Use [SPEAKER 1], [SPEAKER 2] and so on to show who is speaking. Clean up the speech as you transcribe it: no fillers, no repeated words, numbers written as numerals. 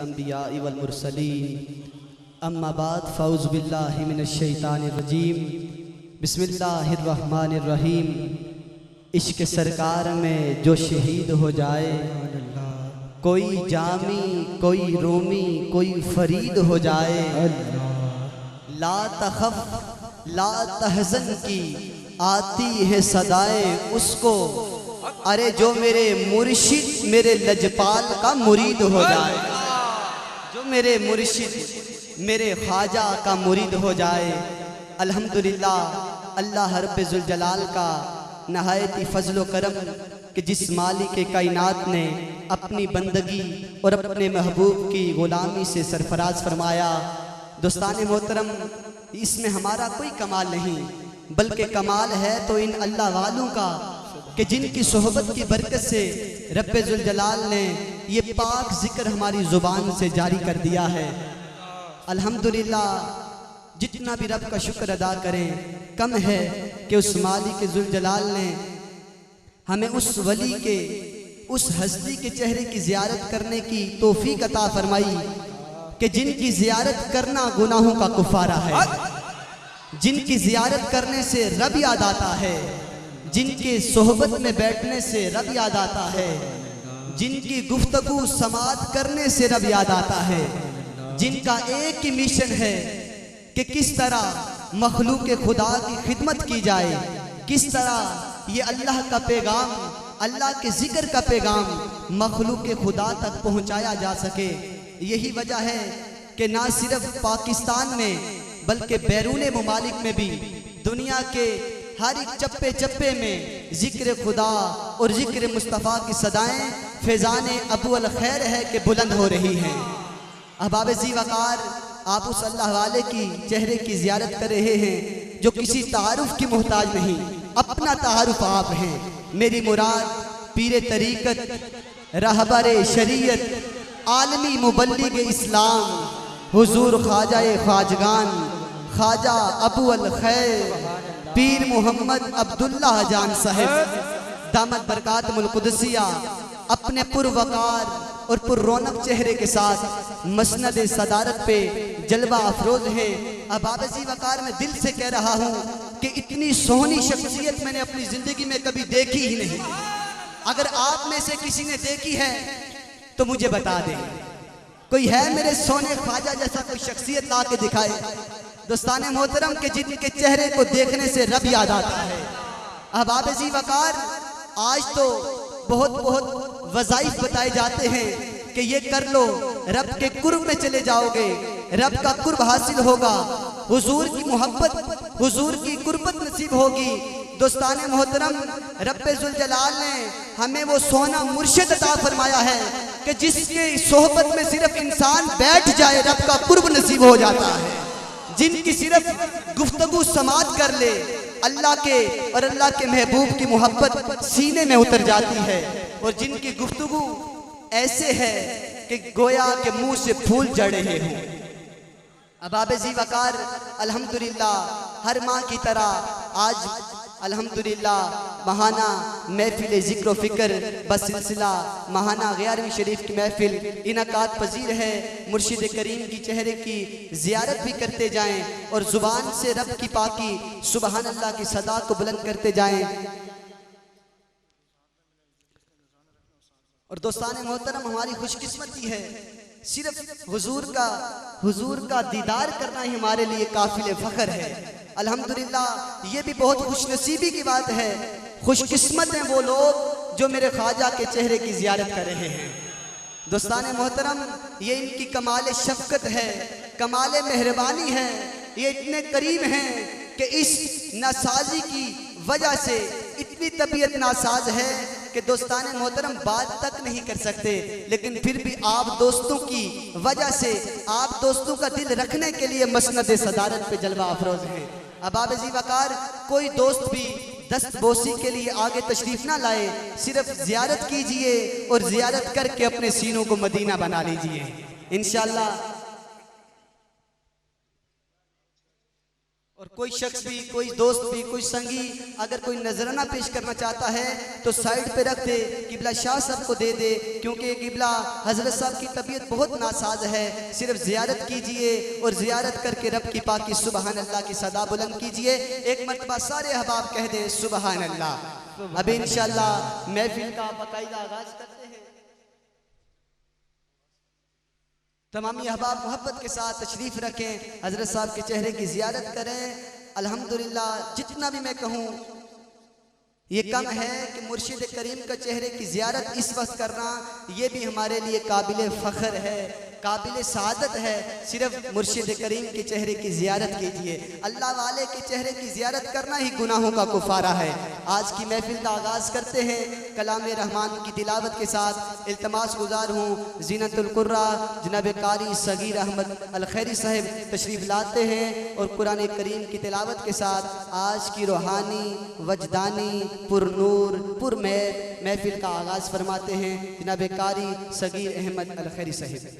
[SPEAKER 1] अंबियाइ वल मुरसलीन अम्मा बाद फ़ौज़ बिल्लाहि मिनश शैतानिर रजीम बिस्मिल्लाहिर रहमानिर रहीम। इश्क सरकार में जो शहीद हो जाए, कोई जामी कोई रोमी कोई फरीद हो जाए, ला तखफ ला तहज़न की आती है सदाएं उसको, अरे जो मेरे मुर्शिद मेरे लजपाल का मुरीद हो जाए, जो मेरे मुर्शिद मेरे ख्वाजा का मुरीद हो जाए। अल्हम्दुलिल्लाह अल्लाह रब्बे ज़ुल जलाल का नहायती फ़ज़्ल व करम कि जिस मालिक कायनात ने अपनी बंदगी और अपने महबूब की ग़ुलामी से सरफराज फरमाया। दोस्तान मोहतरम, इसमें हमारा कोई कमाल नहीं, बल्कि कमाल है तो इन अल्लाह वालों का कि जिनकी सोहबत की बरकत से रब्बे ज़ुल जलाल ने ये पाक ज़िक्र हमारी ज़ुबान से जारी कर दिया है। अल्हम्दुलिल्लाह जितना भी रब का शुक्र अदा करें कम है कि उस मालिक ज़ुल जलाल ने हमें उस वली के उस हस्ती के चेहरे की ज़ियारत करने की तौफीक अता फरमाई कि जिनकी ज़ियारत करना गुनाहों का कुफारा है, जिनकी ज़ियारत करने से रब याद आता है, जिनके सोहबत में बैठने से रब याद आता है, जिनकी गुफ्तगू समात करने से रब याद आता है, जिनका एक ही मिशन है कि किस तरह मखलूक खुदा की खिदमत की जाए, किस तरह ये अल्लाह का पैगाम, अल्लाह के ज़िक्र का पैगाम मखलूक खुदा तक पहुँचाया जा सके। यही वजह है कि ना सिर्फ पाकिस्तान में बल्कि बैरून ममालिक में भी दुनिया के हर एक चप्पे चप्पे में ज़िक्र खुदा और ज़िक्र मुस्तफ़ा की सदाएं फैज़ान अबू अल खैर है कि बुलंद हो रही हैं। अहबाब ज़ी वक़ार, आप उस अल्लाह वाले की चेहरे की ज़ियारत कर रहे हैं जो किसी तारुफ की मोहताज नहीं, अपना तारुफ आप हैं। मेरी मुराद पीर तरीक़त, रहबर शरीयत, आलमी मुबल्लिग इस्लाम हुजूर ख्वाजा ख्वाजगान ख्वाजा अबू अल खैर पीर मोहम्मद अब्दुल्लाह जान साहब दामत बरकातुल कुदसिया अपने पुरवकार और पुररौनक चेहरे के साथ मसनद सदारत पे जलवा अफरोज है। अहबाब ज़ी वक़ार में दिल से कह रहा हूँ कि इतनी सोहनी शख्सियत मैंने अपनी ज़िंदगी में कभी देखी ही नहीं। अगर आप में से किसी ने देखी है तो मुझे बता दें, कोई है मेरे सोने ख्वाजा जैसा कोई शख्सियत ला के दिखाए। दोस्ताने मोहतरम के जिनके चेहरे को देखने से रब याद आता है। अहबाब ज़ी वक़ार, आज तो बहुत बहुत वज़ाइफ बताए जाते हैं कि ये कर लो रब के कुर्ब में चले जाओगे, रब का कुर्ब हासिल होगा, हुजूर की मोहब्बत हुजूर की कुर्बत नसीब होगी। दोस्ताने मोहतरम, रब्बे ज़ुल जलाल ने हमें वो सोना मुर्शिद अता फरमाया है कि जिसके सोहबत में सिर्फ इंसान बैठ जाए रब का कुर्ब नसीब हो जाता है, जिनकी सिर्फ गुफ्तगू समात कर ले अल्लाह के और अल्लाह के महबूब की मोहब्बत सीने में उतर जाती है, और जिनकी गुफ्तगू ऐसे है कि गोया के मुंह से फूल जड़ रहे हों। अहबाब ज़ी वक़ार, अल्हम्दुलिल्लाह हर माह की तरह आज अल्हम्दुलिल्लाह महाना महफिल ज़िक्र फ़िक्र बसिलसिला महाना 11वीं शरीफ की महफिल इनकात पजीर है। मुर्शिद करीम की चेहरे की ज़ियारत भी करते जाएं और ज़ुबान से रब की पाकी सुबहान अल्लाह की सदा को बुलंद करते जाएं। और दोस्तान मोहतरम, हमारी खुशकिस्मती है सिर्फ हुजूर का दीदार करना ही हमारे लिए काफिल फ़ख्र है। अल्हम्दुलिल्लाह ये भी बहुत खुशनसीबी की बात है। खुशकिस्मत हैं वो लोग जो मेरे ख्वाजा के चेहरे की ज़ियारत कर रहे हैं। दोस्तान मोहतरम, ये इनकी कमाल शफ़क़त है, कमाल मेहरबानी है। ये इतने करीम हैं कि इस नासाजी की वजह से इतनी तबीयत नासाज है कि दोस्तान मोहतरम बात तक नहीं कर सकते, लेकिन फिर भी आप दोस्तों की वजह से, आप दोस्तों का दिल रखने के लिए मसनद सदारत पे जलवा अफरोज है। अहबाब ज़ी वक़ार, कोई दोस्त भी दस्तबोसी के लिए आगे तशरीफ़ ना लाए, सिर्फ ज़ियारत कीजिए और ज़ियारत करके अपने सीनों को मदीना बना लीजिए इंशाअल्लाह। और कोई शख्स भी, कोई दोस्त भी, कोई संगी अगर कोई नजराना पेश करना चाहता है तो साइड पे रख दे, किबला शाह साहब को दे दे, क्योंकि किबला हजरत साहब की तबीयत बहुत नासाज है। सिर्फ जियारत कीजिए और जियारत करके रब की पाकी सुबहान अल्लाह की सदा बुलंद कीजिए। एक मरतबा सारे अहबाब कह दें सुबहान अल्लाह। अभी इंशाअल्लाह महफिल का बाकायदा आगाज करते हैं। तमामी अहबाब मोहब्बत के साथ तशरीफ़ रखें, हज़रत साहब के चेहरे की ज़ियारत करें। अल्हम्दुलिल्लाह जितना भी मैं कहूँ ये कम है कि मुर्शिद करीम का चेहरे की ज़ियारत इस वक्त करना ये भी हमारे लिए काबिल फ़ख्र है, काबिल सआदत है। सिर्फ मुर्शिद करीम के चेहरे की ज़ियारत कीजिए, अल्लाह वाले के चेहरे की ज़ियारत करना ही गुनाहों का कुफारा है। आज की महफिल का आगाज़ करते हैं कलाम रहमान की तिलावत के साथ। इल्तमास गुजार हूँ ज़ीनतुल कुर्रा जनाब कारी सगीर अहमद अल खैरी साहब तशरीफ़ लाते हैं और कुरान करीम की तिलावत के साथ आज की रूहानी वजदानी पुरनूर पुरमैर महफिल का आगाज़ फरमाते हैं जनाब कारी सगीर अहमद अल खैरी साहब।